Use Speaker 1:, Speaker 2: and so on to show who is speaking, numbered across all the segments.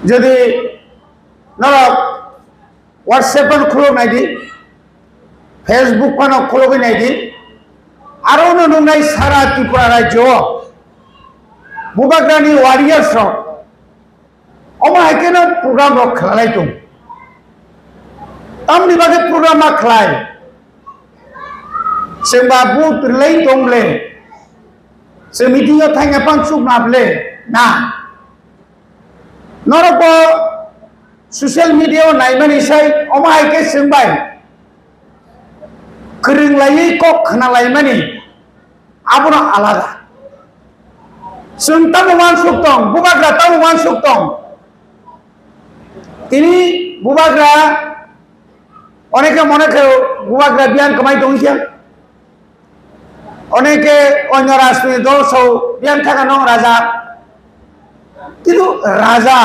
Speaker 1: যদি নরক হোয়াটসঅ্যাপ খুলো নাইদি ফেসবুক পানো খুলো নাইদি আরো নুনাই সারা ত্রিপুরা রাজ্য বুবাগ্রানি ওয়ারিয়ার্স অমা হেকেন প্রোগ্রাম রক খেলাই দं तामनि बागै प्रग्रामा खलाय जोंबा बुथ लै दंले जों मिटिंआव थांनो पांसुक नाबले ना नरक ससियेल मिडियायाव नायमानिसाय अमा हेके सोंबाय खोरोंलायै कक खोनालायमानि आबोना आलादा जों तामुमान सुक दं बुबाग्रा तामुमान सुक दं तिनि बुबाग्रा অনেকে মনে করে বুবাগ্রা বিয়ান কমাই দংছিয়া অনেকে অন্য রাজনৈতিক দল সহ বিয়ান থাকা নং রাজা কিন্তু রাজা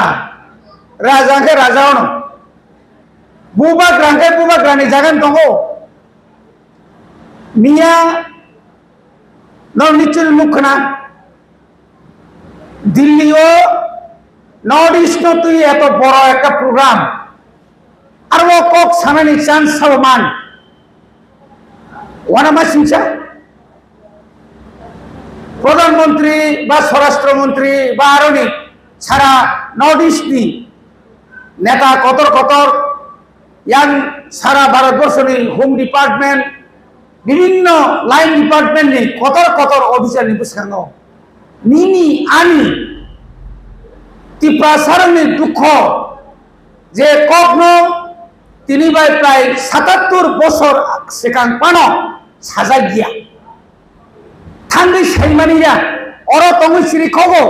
Speaker 1: রাজাকে রাজাও ন বুবাগ্রাকে বুবাগ্রানি জাগান দङ মিয়া নিশ্চয় মুখনা দিল্লিও নর্থ ইস্ট তুই এত বড় একটা প্রোগ্রাম আর ও কক সামানি চান সালমান ওয়ানামা সিংসা প্রধানমন্ত্রী বা স্বরাষ্ট্রমন্ত্রী বা আরনি সারা নর্থ ইস্টনি নেতা কতর কতর ইয়ান সারা ভারতবর্ষনি হোম ডিপার্টমেন্ট বিভিন্ন লাইন ডিপার্টমেন্টনি কতর কতর অফিসারনি বুসখাঙ্গ নিনি আনি ত্রিপুরা দুঃখ যে কগ্ন তিনি বাই প্রায় ৭৭ বছর সেখান পানো সাজা গিয়া থাঙ্গি সাইমানিরা অর তঙ্গি সিঁড়ি খগো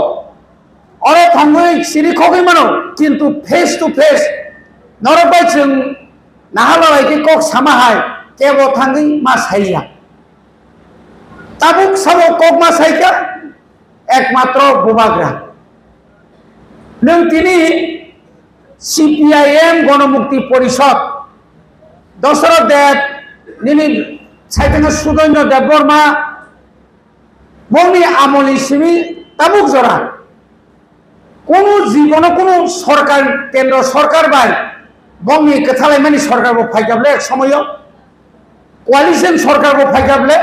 Speaker 1: অর তঙ্গি সিঁড়ি খগই মানো কিন্তু ফেস টু ফেস নরবাই जों নাহালাইকে কক সামাহায় কেব থাঙ্গি মা সাইয়া তাবুক সব কক মা সাইকা একমাত্র বুবাগ্রা নং তিনি সিপিআইএম গণমুক্তি পরিষদ দশরথ দেব নিনি সাইতেন সুদৈন্য দেববর্মা বংনি আমলি সিমি তাবুক জরা কোন জীবন কোন সরকার কেন্দ্র সরকার বাই বংনি কেথালাইমানি সরকার বো ফাইগাবলে এক সময় কোয়ালিশন সরকার বো ফাইগাবলে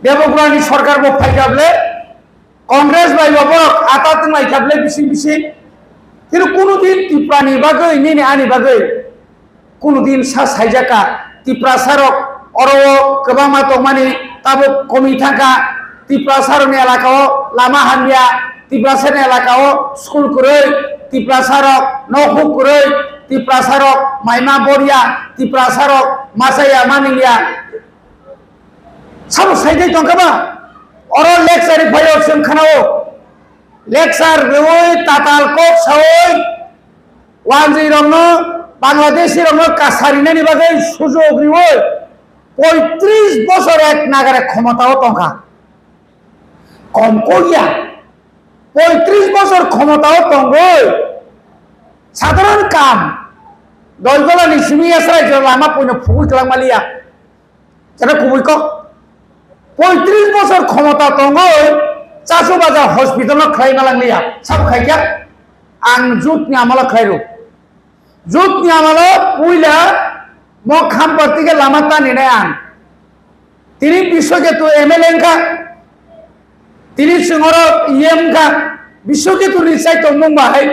Speaker 1: দেবগ্রানি সরকার বো ফাইগাবলে কংগ্রেস বাই বাবো আতাত মাইগাবলে বিসি বিসি কিন্তু কোনদিন ত্রিপুরানি বাগৈ নিনি আনি বাগৈ কোনদিন সা সাইজাকা ত্রিপুরা সারক অর গোबां दंमानि ताबो कमी थाका ত্রিপুরা सारनि एलाकाओ लामा हान्दिया ত্রিপুরা सारनि एलाकाओ स्कुल कुरै ত্রিপুরা सारक नखु कुरै ত্রিপুরা सारक माइमा बरिया ত্রিপুরা सारक मासाया मानिलिया सब साइदै दंखाबा अर लेक्सारि फायो जों खानाओ लेक्सार रेवै ताताल कक सावै वानजि रंनो बांग्लादेशी रंनो कासारिनानि बागै सुजोग रिवै 35 বছর এক নাগারে ক্ষমতাও দंखा কম কইয়া 35 বছর ক্ষমতাও দंगै সাধারণ কাম দলগলানি সিমি এসরাই লামা পয়নো ফুল খালামালিয়া যেটা কুবইক 35 বছর ক্ষমতা দंगै চাচু বাজার হসপিটাল খাইনা লাংলিয়া সব খাইকা আং জুতনি আমালা খাইরো জুতনি আমালা পুইলা ম খামপাতিকে লামাতা নিনে আন তিনি বিশ্বকেতু এমএলএ কা তিনি সিংহর ইএম কা বিশ্বকেতু নিচাই তমুং বাহাই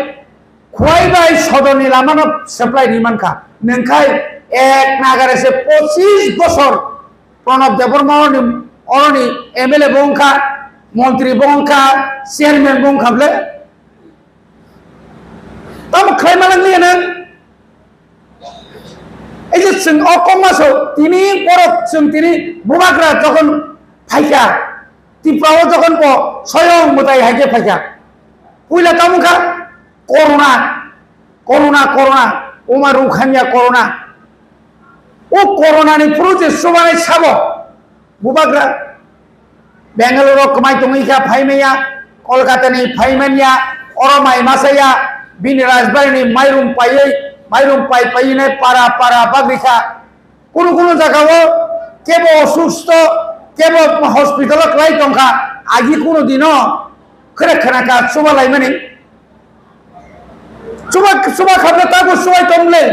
Speaker 1: খোয়াই বাই সদনি লামানো সাপ্লাই নিমান কা নংখাই এক নাগারেসে 25 বছর প্রণব দেববর্মা অরনি এমএলএ বংখা মন্ত্রী বংখা চেয়ারম্যান বংখাবলে তাম খাইমালাংলিয়া না এই যে जों অকমাসও তিনি পরক जों তিনি বুবাগ্রা যখন ফাইকা ত্রিপুরাও যখন স্বয়ং মোতাই হাইকে ফাইকা পুইলা তামুখা করোনা করোনা করোনা ওমা রুখানিয়া করোনা ও করোনানি প্রজেক্ট সবাই সাব বুবাগ্রা बेंगलुरु कमाई दंगैका फाइमेया कलकातानि फाइमानिया अरमाय मासाया बिनि राजबाड़ीनि माइरुम पाई पाइने पारा पारा बाग्रिखा কোনো জায়গাও কেবল অসুস্থ কেবল হসপিটাল ক্লাই দंखा आगि कोनो दिनो खरे खनाका सुबालाय माने suba khabla ta ko subai tomle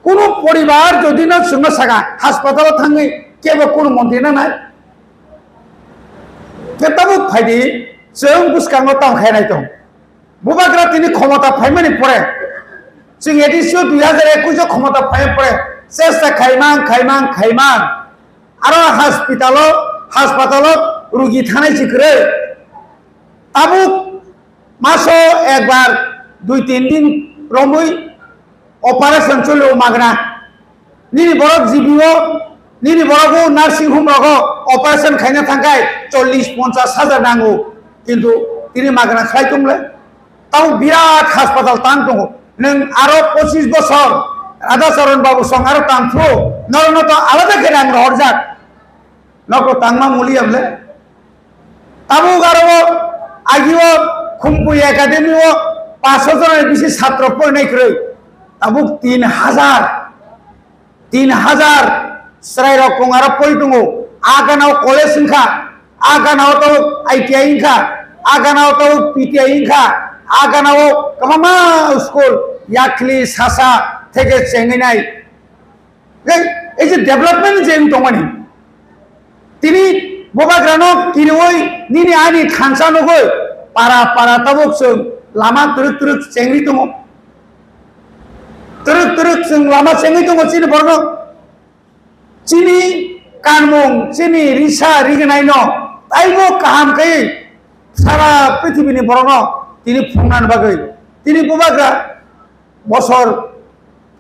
Speaker 1: kono poribar jodi na sungna saga hospital thangi kebo kono mantri na nai ketabuk phaidi जों बुसकांगो ताम खायनाय दं बुबाग्रा तिनि क्षमता फायमानि परे जों एडिसियो 2021 क्षमता फाय परे सेस्ता खायमां आरो हास्पाताल रुगि थानाय जिखरे ताबुक मासो एकबार 2-3 दिन रमुई ऑपरेशन चलो मागना निनि बरक जिबिओ निनि बरको नार्सिं होम रगो ऑपरेशन खायना थांगाय 40-50 हाजार नांगौ किन्तु तिनि मागना खायतुमले ताव बिराट हास्पाताल तां दङ नों आरो 25 बছর राधा चरण बाबू सं आरो तांथ्रो नरनो तो आलादा केनां हरजाक नको तांमा मुलि हमले ताबु गारो आगिओ खुम्पु एकाडेमिओ 500 जन बेसि छात्र फरायनाय खरै ताबु 3000 सराय रकम आरो पय दङ आगानाव कलेज इंखा आगानाव तो आईटीआई इंखा आगानाव तो पीटीआई इंखा आगानाव कमामा स्कुल याखली सासा থেকে চেঙ্গিনাই এই যে ডেভেলপমেন্ট যে দমানি তিনি ববাগ্রানো কিরোই নিনি আনি খানসানো গই পারা তাবক जों लामा तुरुक চেঙ্গি दङ तुरुक जों लामा চেঙ্গি दङ চিনি बरनो চিনি कानमुं चिनी रिसा रिगनायनो ताइबो काहाम कै सारा पृथ्वीनि बरनो तिनि फुंनान बागै तिनि बुबाग्रा बছর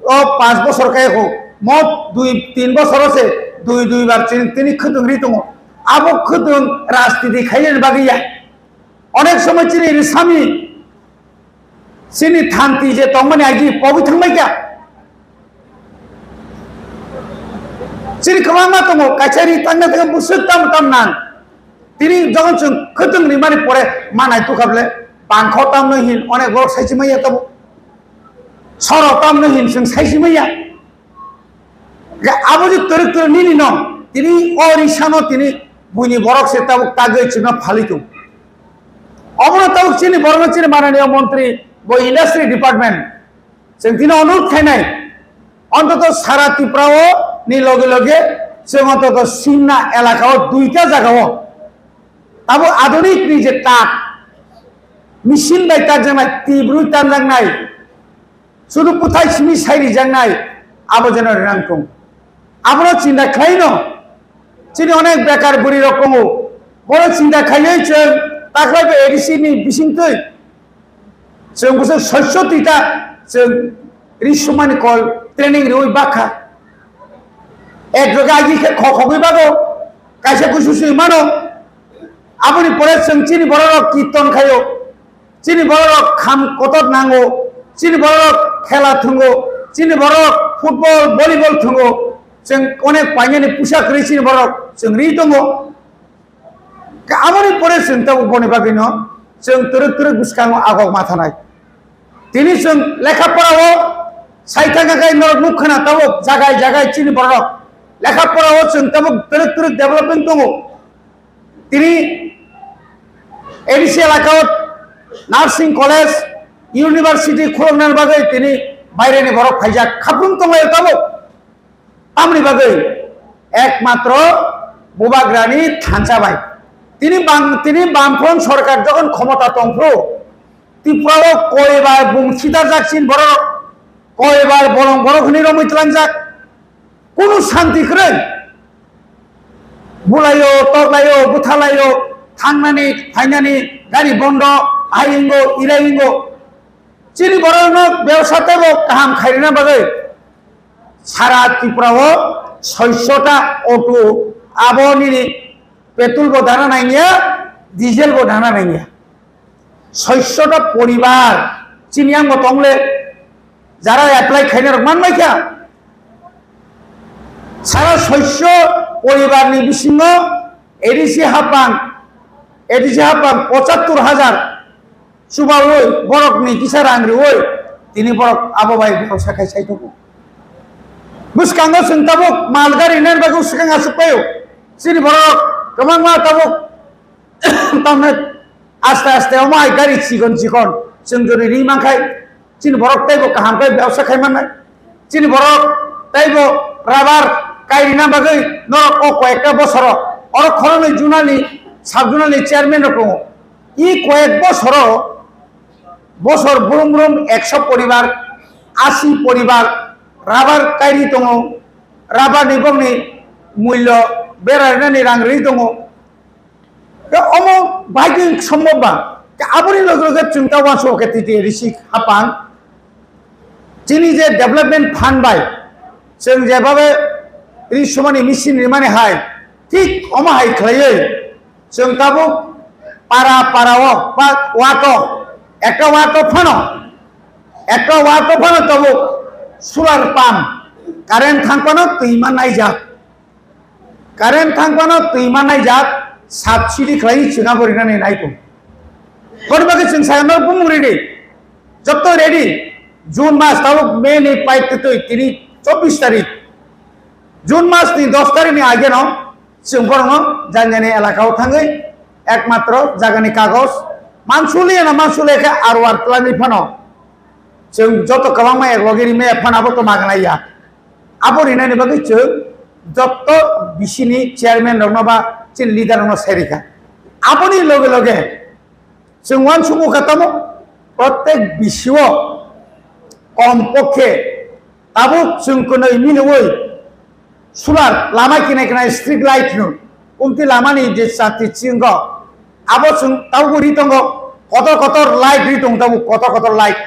Speaker 1: ओ 5 বছর कायखौ मत 2-3 বছর আছে 2 বার तिनि खदुंरि दङ आबो खदुं राजनीति खायलेन बागैया अनेक समय चिनि रिसामि चिनि थांति जे तंमानि आगि पबि थांबायगा चिनि कमामा दङ काचारि तांना थांगा बुसुक ताम नान तिनि जगन जों खदुंनि माने परे मानाय तुखाबले बांखौ तामनो हिन अनेक बर साइसिमाया तब सरो तामनो हिन जों साइसिमाया आबो जे तुरुक निनि न तिनि अरिसानो तिनि बुनि बरक से ताबुक तागै चिना फालितु अबनो ताबुक चिनि बरनो चिनि माननीय मन्त्री बो इंडस्ट्री डिपार्टमेंट जों तिनि अनुरोध खायनाय অন্তত সারা ত্রিপুরাও नि लगे लगे जों अन्तत सिमना एलाकाओ 2टा जायगाओ आबो आधुनिक नि जे ताक मेसिन बाय ताक जानाय तीब्रु तान जानाय सुदु पुथाय सिमी साइरि जानाय आबो जेन रांखौ आबो चिन्ता खायनो चिनि अनेक बेकार बुरि रकमो बड़ चिन्ता खायै जों ताख्लायबो एडिसि नि बिसिंतै जों बुसो 600टा जों रिसुमानि कल ट्रेनिं रइ बाखा एक जगह के खखबी बागो कैसे कुछ मानो अपनी परे चिनी बड़ कीर्तन खायो चिनी बड़ खाम कतट नांगो चिनी बड़ खेला थुंगो चिनी बड़ फुटबल भलिबल थुंगो जों अनेक पाइनानि पोशाक रि चिनी बड़ जों रि दङ अपनी परे जों तब बनि बागैनो जों तुरुक बुसकाङो आगक माथानाय दिनै जों लेखा फरावो साइथांगाय नरक मुख खोना तब जागाय चिनी बड़ लेखा पढ़ाओ जों तब तुरुक डेभेलपमेंट दङ तिनि एडिसि एलाकाओ नार्सिं कलेज यूनिवर्सिटी खुलनाय बागै तिनि बायरेनि बरक फायजा खाबुं दंलायो तब आमनि बागै एकमात्र बुबाग्रानि थानसाबाय तिनि बामफ्रन सरकार जखन क्षमता दंफ्रो त्रिपुराओ कयबार बुंखिदार जाकसिन बरक कयबार बरं बरखनि रमैतलांजाक কোনো শান্তি করে বুলাयो तगलायो बुथालायो थांनानै फायनानै गारि बन्द आइंगो इराइंगो चिनि बरनो बेवसातेबो गाहाम खायरिना बागै सारा त्रिपुराओ 600टा अटो आबोनि पेट्रोल बो दाना नाइनिया डिजेल बो दाना नाइनिया 600टा परिवार चिनियां गतंले যারা অ্যাপ্লাই খাইনার মানबायखा सारा 600 परिवारनि बिसिङ एडिसि हाबां 75,000 सुबावै बरकनि किसार आंग्रि ओइ तिनि बरक आबोबाय बरक साखाय साइथो बुसकाङो जों ताबुक मालगारि नेन बागौ सिगाङा सुपायो सिनि बरक गोबां मा ताबुक तामने आस्ते आस्ते माइ गारि चिकन जों जरि रिमांखाय চিন বরক তাইব কাহামকাই ব্যবসা খাইমান নাই চিন বরক তাইব রাবার কাইরি না বাগৈ নরক ও কয়েকটা বছর অর খরনে জুনানি সাবজুনানি চেয়ারম্যান রকম ই কয়েক বছর বুরুম বুরুম 100 পরিবার 80 পরিবার রাবার কাইরি দङ রাবার নিবংনি মূল্য বেড়ানি রাংরি দङ অম ভাগ্য সম্ভব বা আবরি লগে লগে চিন্তা ওয়ানসো ক্ষেত্রে ঋষি হাপান যিনি যে ডেভেলপমেন্ট ফান্ড বাই जों যেভাবে এই সময় মেশিন নির্মাণে হাই ঠিক অমাহাই খাইয়ে जों তাবো পাড়াও বা ওয়াটো একটা ওয়াটো ফানো তাবো সোলার পাম্প কারেন্ট থাকবানো তুইমা নাইজাক সাবসিডি খাই চিনা বরিনাनै নাইতো গরবাকে जों सायनो बुम रेडी जब तो रेडी जून मास ताबो मे नि पाइते तो 24 तारिख जून मास नि 10 तारिख नि आगे न जों गरनो जांगानि एलाकायाव थाङै एकमात्र जागानि कागज मानसुले के आरवार प्लानि फानो जों जत कबांमा एकलगिरि मे फानाबो तो मागनाया आबो रिनानि बागै जों जत बिसिनि चेयारमैन रनबा चिन लिडार रन सेरिका आबोनि लगे लगे जों वान सुमु खातामो प्रत्येक बिसिव कमपक्षे ताबो जों कोनै मिनोवै सोलार लामा किनाय स्ट्रीट लाइट नु उमति लामानि जे साथि चिंग आबो जों ताबो रि दङ कत लाइट रि दङ ताबो कत लाइट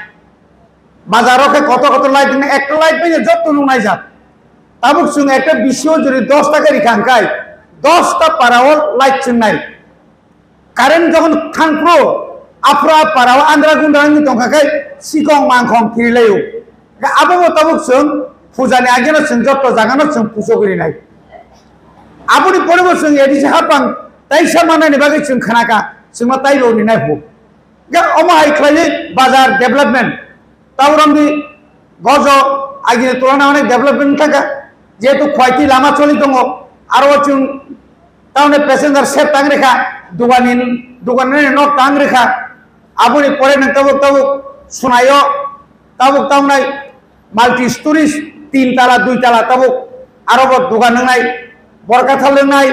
Speaker 1: बाजाराव के कत लाइट ने एक लाइट पे जत नु नाय जा ताबो जों एक बिसिव जरि 10 टाका रिखांखाय 10 टा पाराव लाइट चिंनाय कारेन्ट जखन थांप्रो आफ्रा पाराव आन्द्रा गुन्दानि दंखाखाय सिगं मांखं फिरिलायो आबो ताबो जों फुजानि आगेनो जों जत जागानो जों पुजो करिनाय आबोनि परेबो जों एदिसे हापां ताइसा मानानि बागै जों खानाका जों ताइलो रिनाय हो गा अमाहाय खालाय बाजार डेभलपमेन्ट तावरामनि गज आगिनि तुलना अनेक डेभलपमेन्ट थाका जेहेतु खयति लामा चलि दङ आरो जों तावने पैसेंजार सेट तांग रेखा दुगानि न तांग रेखा आबोनि परे नंताबो सुनायो ताबो तावनाय माल्टी स्टोरीज 3 ताला 2 ताला ताबो आरोबो दुगान नंनाय बरकाथा लोंनाय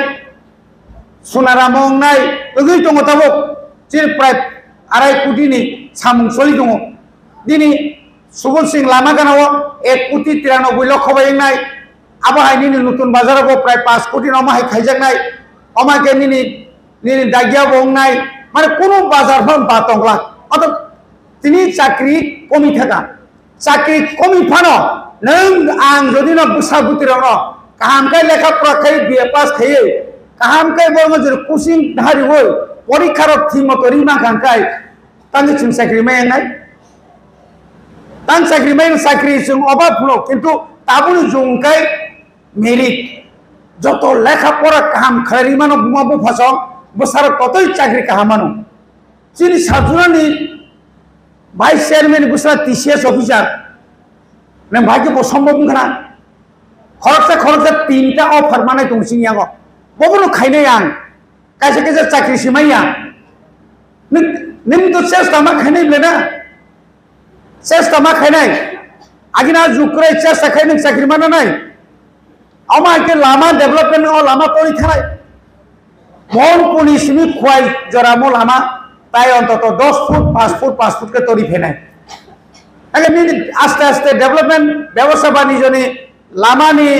Speaker 1: सुनारा मंनाय ओगै दङ ताबो जे प्राय 2.5 कोटिनि सामुं सलि दङ दिनि सुबल सिंह लामा गानाव 1 कोटी 93 लक्ष बायनाय आबाहायनि नतुन बाजाराव प्राय 5 कोटी नमाहाय खायजानाय अमाके निनि दागिया बंनाय माने कोनो बाजार फन बातंगला अत तिनि चाकरी कमी थाका चाकरी कमी फानो नों आं जदि न बुसा बुतिराव न काहामकाय लेखा फराखाय बीए पास खायो काहामकाय बंग जर कोचिं धारि होय परीक्षार थि मतो रिमा खांखाय तांनि चिं चाकरी मायनाय तां चाकरी मायन चाकरी जों अभाब नो किन्तु ताबुनि जोंकाय मेरिट जत लेखा पढ़ा काहाम खालारि मानो बुमाबो फासं बसार ततै चाकरी काहामानो चिनि साबजुनानि vice chairman Busa TCS officer ने भाग्य बो सम्भव नङा खरसा 3टा ऑफर माने दंसियागो बबनो खायनाय आं कायसे चाकरी सिमाया नों तो चेष्टा मा खायनाय ब्लेना चेष्टा मा खायनाय आगिना जुक्राय चेष्टा खायनाय चाकरी मानो नाय अमाके लामा डेभलपमेन्ट ओ लामा तोरि थानाय मन पुलिसनि खुवाय जरामो लामा ताई अंतत 10 फुट 5 फुट के तोरि फेनाय आगे नि आस्ते आस्ते डेभलपमेन्ट व्यवस्था बानिजनि लामानि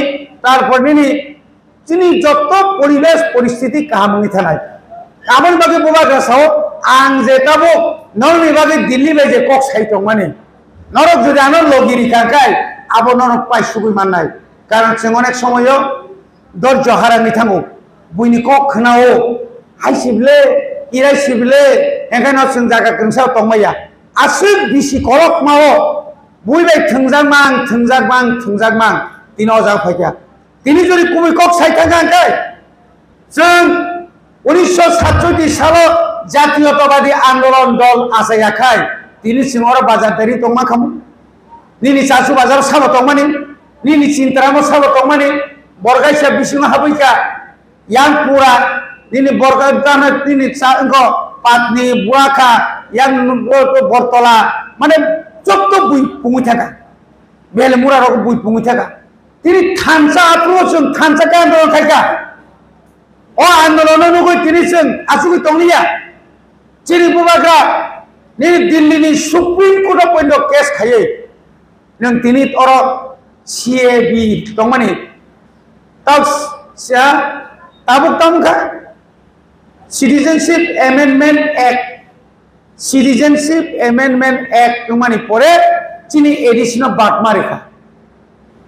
Speaker 1: तारपरनि जिनि जत परिवेश परिस्थिति काहामनि थानाय आमोन बागे बुबा गासाव आं जेताबो नरनि बागे दिल्ली बाजे कक साइटं माने नरक जदि आनो लगिरि काकाय आबो नरक पाइ सुबुय माननाय कारण जों अनेक समय धैर्य हारानि थाङो बुइनि कक खोनाओ हायसिबले इरायसिबले एखानो जों जागा गंसाव तंमाया आसि बिसि करक माओ बुइबाय थंजागमां दिन अजा फायया दिनै जदि कुबि कक साइटा गांखाय जों 1967 साल जातीयतावादी आंदोलन दल आसायाखाय दिनै सिङाव बाजारदारि दंमा खामो निनि चासु बाजार साल दंमानि निनि चिंतारामो साल दंमानि बरगायसा बिसिनो हाबैका यां पुरा निनि बरगायदानो निनि चांगो पाटनि बुआखा यां बरतला माने যত বই পুঙি থাকা বেলে মুরার বই পুঙি থাকা তিনি থানসা আত্মচন থানসাকে আন্দোলন থাকা ও আন্দোলনের নগৈ তিনি जों আসুগি তংলিয়া চিনি বুবাগ্রা নি দিল্লিনি সুপ্রিম কোর্ট পর্যন্ত কেস খাইয়ে नों তিনি অর সিএবি দংমানি তাও সা তাবুক তামখা সিটিজেনশিপ এমেন্ডমেন্ট एक्ट দংমানি পরে চিনি এডিশন অফ বার্থ মারিখা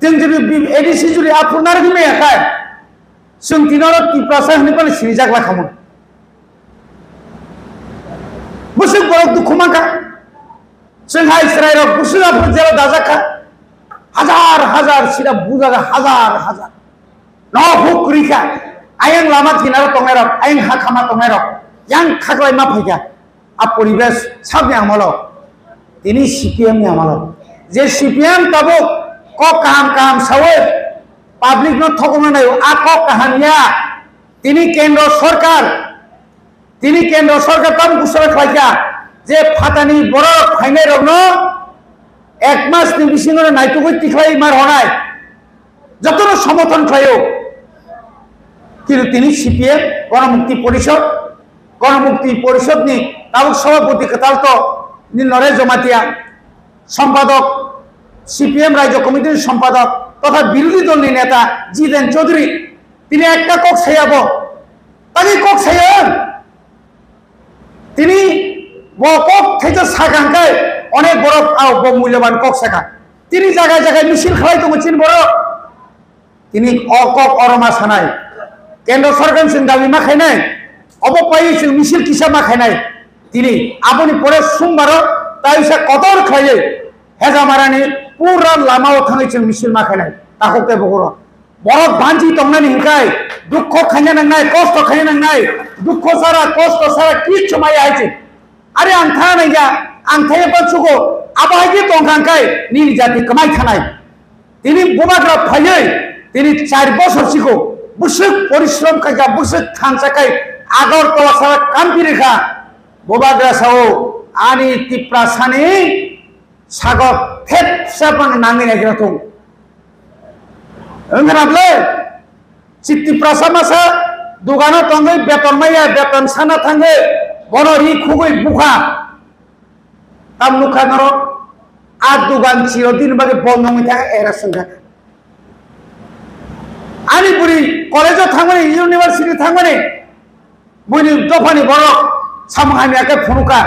Speaker 1: जों যদি এডিশন যদি আপনার গিমে আখায় जों তিনর টিপ্রাসা হনি বলে সিরিজাগলা খামু বুসুক বড় দুঃখ মাখা जों हाय इसराइल बुसुक आपन जेराव दाजाखा हाजार हाजार सिदा बुजागा हाजार हाजार न हुक्रिखा आयं लामा थिनार तंगार आयं हाखामा तंगार yang खागलाय मा फैगा आ परिबेश साबनि आमलो তিনি সিপিএম नि आमलो जे সিপিএম ताबो क काम काम सावे পাবলিক ন ঠকনা নাই আ ক কাহানিয়া তিনি কেন্দ্র সরকার তাম গুছরে খাইকা যে ফাটানি বড় ফাইনাই রগ্ন এক মাস নি বিসিংরে নাইটুকই তিখাই মার হনাই যতন সমর্থন খায়ও কিন্তু তিনি সিপিএম গণমুক্তি পরিষদ নি তাও সভাপতি কাল তো নি নরে জমাতিয়া সম্পাদক সিপিএম রাজ্য কমিটির সম্পাদক তথা বিরোধী দল নি নেতা জিতেন চৌধুরী তিনি একটা কক ছায়াবো তাকে কক ছায়ান তিনি কক থেকে সাকাঙ্কায় অনেক বড় মূল্যবান কক শাখা তিনি জায়গায় জায়গায় মিছিল খাওয়াই তো চিন বড় তিনি অকক অরমা সানাই কেন্দ্র সরকার সিং দাবি মাখাই নাই অবপায়ী সিং মিছিল কিসা মাখাই নাই তিনি আপনি পরে সোমবার তাই কতর খাইয়ে হেজা মারানি পুরা লামাও থাঙাইছিল মিছিল মাখাই নাই তাকে বড় বড় বাঞ্জি তংনানি হিংকাই দুঃখ খাইয়া নাংনাই কষ্ট খাইয়া নাংনাই দুঃখ সারা কষ্ট সারা কিচ্ছু মাই আইছে আরে আংথা নাইয়া আংথায় বাচ্চুকো আবাহাইকে তংখাঙ্কাই নীল জাতি কামাই থানাই তিনি বোমাগ্রা ফাইয়ে তিনি 4 বছর শিখো বুসুক পরিশ্রম কাইকা বুসুক থানসাকাই আগরতলা সারা কান্তি রেখা বোমাগ্রা সাও আনি তিপ্রাসানি সাগর থেপ সাপান নাঙ্গি নাইগ্রা থং ওংরাবলে চিত্তি প্রাসামাসা দুগানো তঙ্গই বেতন মাইয়া বেতন সানা থাঙ্গে বনরি খুগই বুখা তাম নুখা নর আর দুগান চিরদিন বাগে বন্ধ হয়ে থাকে এরা সংখ্যা আলিপুরি কলেজও থাকবে ইউনিভার্সিটি থাকবে বইনি দফানি বড় সামহানি একে ফুনুকা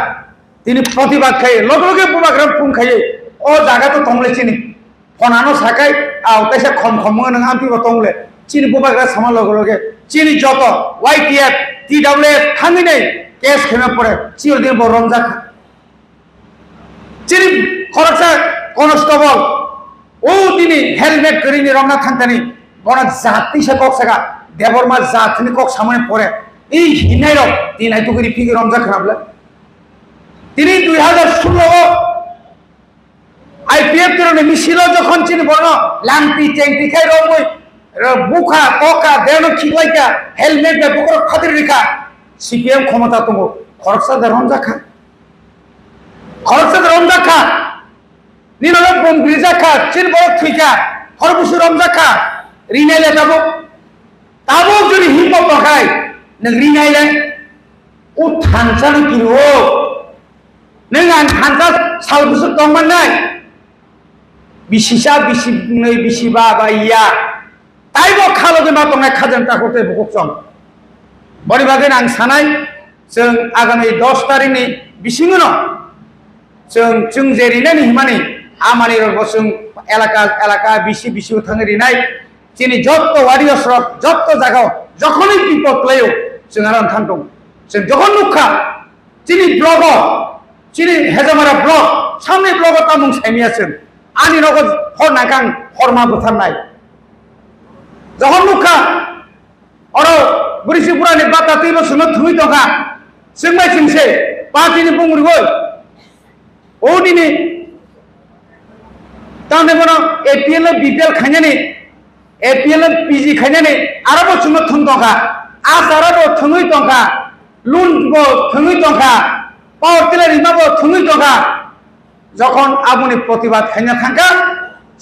Speaker 1: তিনি প্রতিবাদ খাইয়ে লগে লগে বুবাগ্রাম ফুন খাইয়ে ও জায়গা তো তংলে চিনি ফনানো সাকাই আওতাইসে খম খম নং আন্তিব তংলে চিনি বুবাগ্রা সামার লগে লগে চিনি যত ওয়াইটিএফ টিডব্লিউএফ থাঙ্গি নেই কেস খেমে পড়ে চিরদিন বড় রমজাখা চিনি খরচা কনস্টেবল ও তিনি হেলমেট করিনি রমনা থাকতানি বড় জাতি সে কক সাকা দেবরমা জাতিনি কক সামনে পড়ে এই হিনাই রক তিনি আইতো করি ফিগে রমজা খাবলে তিনি 2016 আইপিএফ কারণে মিছিল যখন চিনি বড় লাংটি চেংটি খাই রমই বুখা কোকা দেন খিলাইকা হেলমেট বে বুকর খাতির রেখা সিপিএম ক্ষমতা তুমি খরচা রমজা খা খরচা রমজা খা নিরবে বমগ্রিজা খা চিন বড় থিকা খরবুসু রমজা খা রিনাইলে যাবো তাবো যদি হিম্মত দেখায় নং রিনাইলে ও থানসানো কিনো নং আন থানসা সালবুসু দংমান নাই বিশিসা বিশিবা বা ইয়া তাইবো খালগে মা তংনাय খাজানটা করতে বকচম বড়ি ভাগে আं সানাय जों आगामी 10 तारिखनि बिसिङाव जों जे रिनायनि हिमानि आमानि जों एलाका बिसि थाङो रिनाय जोंनि जत्त वारियर्स जत्त जायगायाव যখনই বিপদ লয়ও जों आराम थांदों जों যখন नुखा जोंनि ब्लग जोंनि हेजामारा ब्लग सामने ब्लग तामुं साइमियासों आंनि नगद हरनागां हरमा बुथारनाय যখন नुखा अरो बुरिसिपुरानि बाता तैबो सुनो थुइ दगा जों माइसिंसे पार्टीनि बुंरुगो ओ दिनै ताने बनो एपीएल बीपीएल खायनानि एपीएल पीजी खायनानि आराबो सुनो थुन दगा आसाराबो थुइ दगा लुनबो थुइ दगा पावर टिलार रिमाबो थुइ दगा যখন আপনি প্রতিবাদ খাইনা থাকা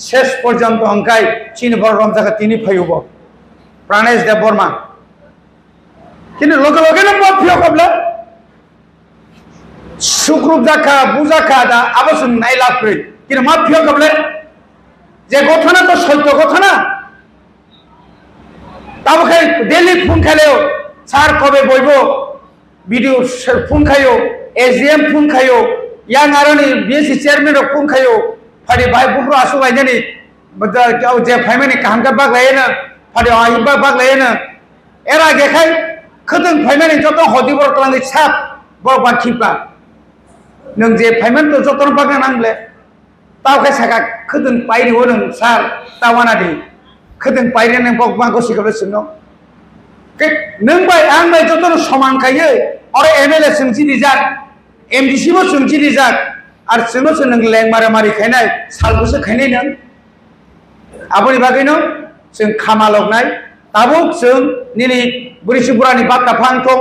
Speaker 1: শেষ পর্যন্ত অঙ্কায় চীন বড় রমজাকে তিনি ফাইব প্রাণেশ দেব বর্মা কিন্তু লোকে লোকে প্রিয় কবলে সুগ্রুপ জাখা বুজাখা দা আবশ্যক নাই লাভ করে কিন্তু মা প্রিয় কবলে যে ঘটনা তো সত্য ঘটনা তাকে ডেলি ফোন খাইলেও স্যার কবে বইব ভিডিও ফোন খাইও এসডিএম ফোন খাইও ইয়াং আরনি বিএসসি চেয়ারম্যান ফোন খাইও ফাটি ভাই বুকরো আসু বাইজানি যে ফাইমানি কাহামকা বাগलायनो फाटी आइबा बागलायनो एरा गेखाय खोदों फाइमानि जत हदिबर तलांनि साप बरबा खिपा नों जे फाइमान तो जतन बागना नांले तावखाय साका खोदों पाइरिवो नों सार तावाना दि खोदों पाइरे नों बगमा गसिगबले सिनो के नों बाय आं बाय जतन समान खायो अरे एमएलए सोंजि दिजाक एमडीसी बो सोंजि दिजाक आर सोंनो सों नों लें मारे मारि खायनाय सालबोसो खायनाय नों आबोनि बागैनो जों खामालगनाय ताबुक जों निनि बुरिसिपुरानि बात्ता फांथं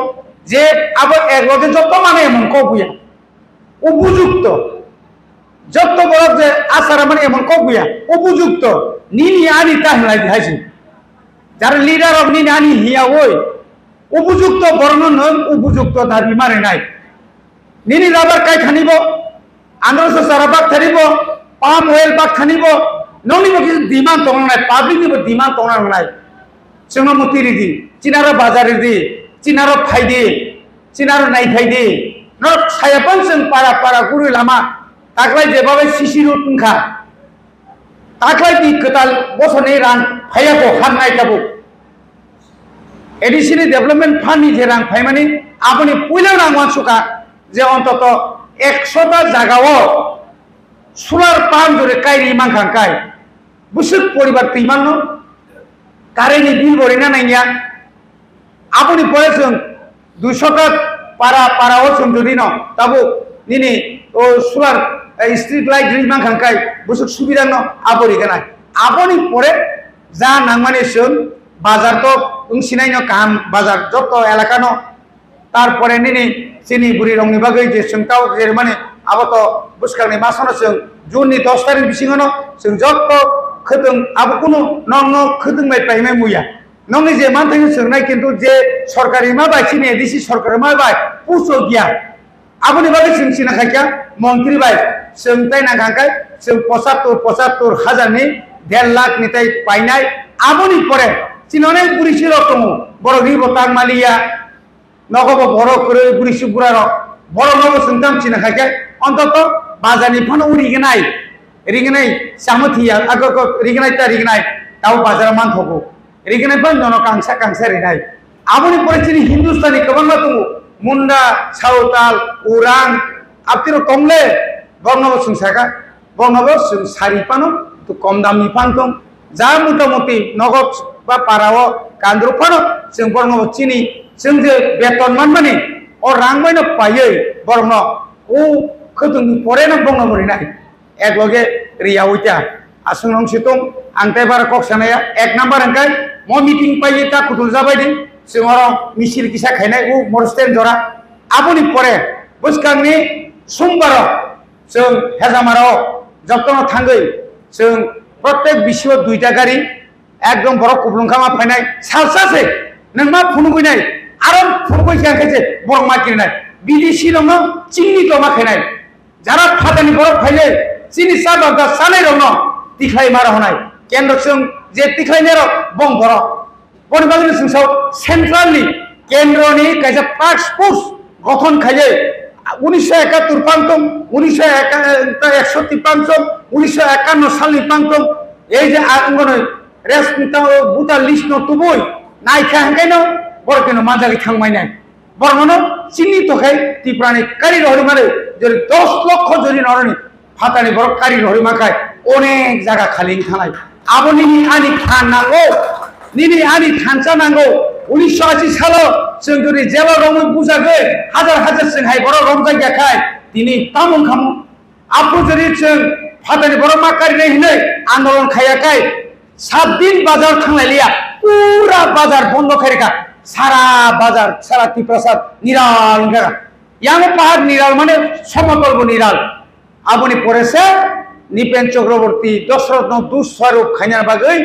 Speaker 1: जे आबो एकलगे जत्त माने एमनखौ बुया उपयुक्त जत्त बड़ जे आसारा माने एमनखौ बुया उपयुक्त निनि आनि ताहलाय दिहायसि जार लिडार अफ निनि आनि हिया ओय उपयुक्त बरन नों उपयुक्त दाबि मारिनाय निनि राबार काय खानिबो आंध्र सारा बाग थानिबो पाम ऑयल बाग थानिबो नोंनिबो किछु डिमान्ड दंनाय पाब्लिकनिबो डिमान्ड दंनाय जोंनो मतिरिदि चिनारो बाजारिदि चिनारो फाइदि चिनारो नायफाइदि न सायापन जों पारा पारा गुरु लामा ताग्लाय जेबाबे सिसि रोड उनखा ताग्लाय दि कताल बसने रां फायाखौ हामनाय जाबो एडिसिनि डेभलपमेन्ट फान्डनि जे रां फाइमानि आबनि पुइला रां वानसुका जे अन्तत 100टा जागाव सोलार पाम्प जरे कायरि मांखांखाय बुसुक परिबार तैमानो कारेन्टनि बिल बरिना नायनिया आबनि परे जों 200टा पारा पाराव जों जुदि न ताबो निनि ओ सोलार स्ट्रीट लाइट रि मांखांखाय बुसुक सुबिदा न आबरि गानाय आबनि परे जा नांमाने जों बाजार तो उंसिनाय न काम बाजार जत एलाका न तारपरे निनि सिनि बुरि रंनि बागै जे सोंताव जे माने आबत बुसकानि मासनो जों जुननि 10 तारिख बिसिङावनो जों जत खोदों आबो कुनु नंग खोदोंबाय प्राइमे मुया नंनि जे मानथाय सोंनाय किन्तु जे सरकारि मा बाय सिनि एडिसि सरकारि मा बाय पुसो गिया आबनि बागै जों सिना खायका मन्त्रि बाय सोंताय ना गांखाय जों 75 हाजारनि 1.5 लाख निताय पाइनाय आबनि परे सिनने बुरिसिल दङ बर रिबतां मालिया नगब बर करे बुरिसिपुरार बर नगो सोंताम सिना खायका अन्तत बाजारनि फान उरिगनाय रिगनाय सामथिया आगो रिगनाय ता रिगनाय दाव बाजार मानथगो रिगनाय फान जन कांसा कांसा रिनाय आबनि परिस्थिति हिंदुस्तानी गोबां दङ मुंडा सावताल उरां आप्तिरो तंले बर्णब संसाका बर्णब जों सारिपानो तो कम दामनि फान दं जा मोटामोटी नगद बा पाराव कान्द्रु फानो जों बर्णब चिनि जों जे बेतन माने अ रां माने पायै बर्न ओ खोदोंनि परेनो बर्णब रिनाय एकलगे रियावैता आसुनं सितों आंते बार कक्सानाया 1 नम्बर अंकाय म मीटिंग पाइये ता कुतुल जाबायदि जोंरो मिसिल किसा खायनाय उ मरस्टेन जरा आबुनि परे बुसकांनि सोमबार जों हेजामाराव जत्तन थांगै जों प्रत्येक बिसिव 2टा गारि एकदम बर कुबलुंखामा फायनाय सालसासे नों मा फुनुगैनाय आरो फुनुगैखांखायसे बर माकिनाय बिदिसि दङ चिंनि दमा खायनाय जारा फादानि बर फायले चिनि साबागा सानै दङ तिखाय मारा हनाय केन्द्र जों जे तिखायनेर बं बर बरबागनि जोंसाव सेन्ट्रालनि केन्द्रनि कायजा टास्क फोर्स गठन खायै 1971 पांतम 1961 पांतम 1951 सालनि पांतम এই যে आंगन रेसमिता बुता लिस्ट न तुबुय नायखा हंगायनो बरकेनो माजागि थांमायनाय बरमनो चिनि तखाय तिप्रानि कारि रहरि मारे जरि 10 लक्ष जरि नरनि फातानि बर कारि रहरि माखाय अनेक जागा खालि थानाय आबनि आनि थानांगौ निनि आनि थानसा नांगौ 1980 सालाव जों जरि जेला रमै बुजागै हाजार हाजार जों हाय बर रमजाय गाखाय दिनै तामुं खामु आपु जरि जों फातानि बर माकारि नै हिनै आन्दोलन खायाखाय 7 दिन बाजार थांलायलिया पूरा बाजार बंद खायरेखा सारा बाजार सारा तिप्रसाद निराल गरा यांग पहाड़ निराल माने समतल निराल aboni porese Nipen Chakraborty dosrotno duswaruk khainar bagai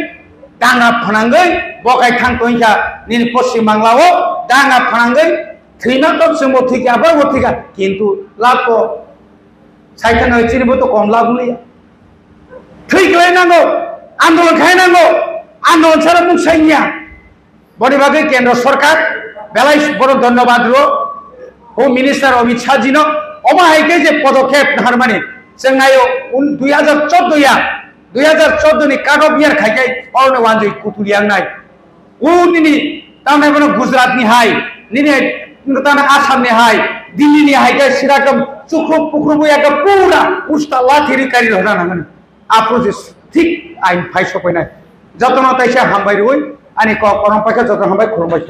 Speaker 1: danga phanangai bokai thangtoinka nini Paschim Banglao danga phanangai thina tot sembo thika aba thika kintu lapo saitano chiribo to kom labuli ঠিক লাইনাঙ্গো আন্দোলন খাইনাঙ্গো আন্দোলন ছাড়া মুখ সাইনিয়া বড়ি ভাগে কেন্দ্র সরকার বেলাই বড় ধন্যবাদ রো হোম মিনিস্টার অমিত শাহ জিনো অমাহাইকে যে পদক্ষেপ নাহার মানে जोंनायो 2014 नि काट अफ इयार खाइखाय अरने वानजै कुतुलियां नाय उनिनि तामने बनो गुजरात नि हाय निने ताना आसाम नि हाय दिल्ली नि हाय के सिराकम चुखु पुखुबो याका पुरा उस्ता लाथिरि कारि हना नांगन आपु जे ठीक आइन फाइस सफैनाय जतन ताइसा हामबाय रोय आनि क परम पाखा जतन हामबाय खुरबाय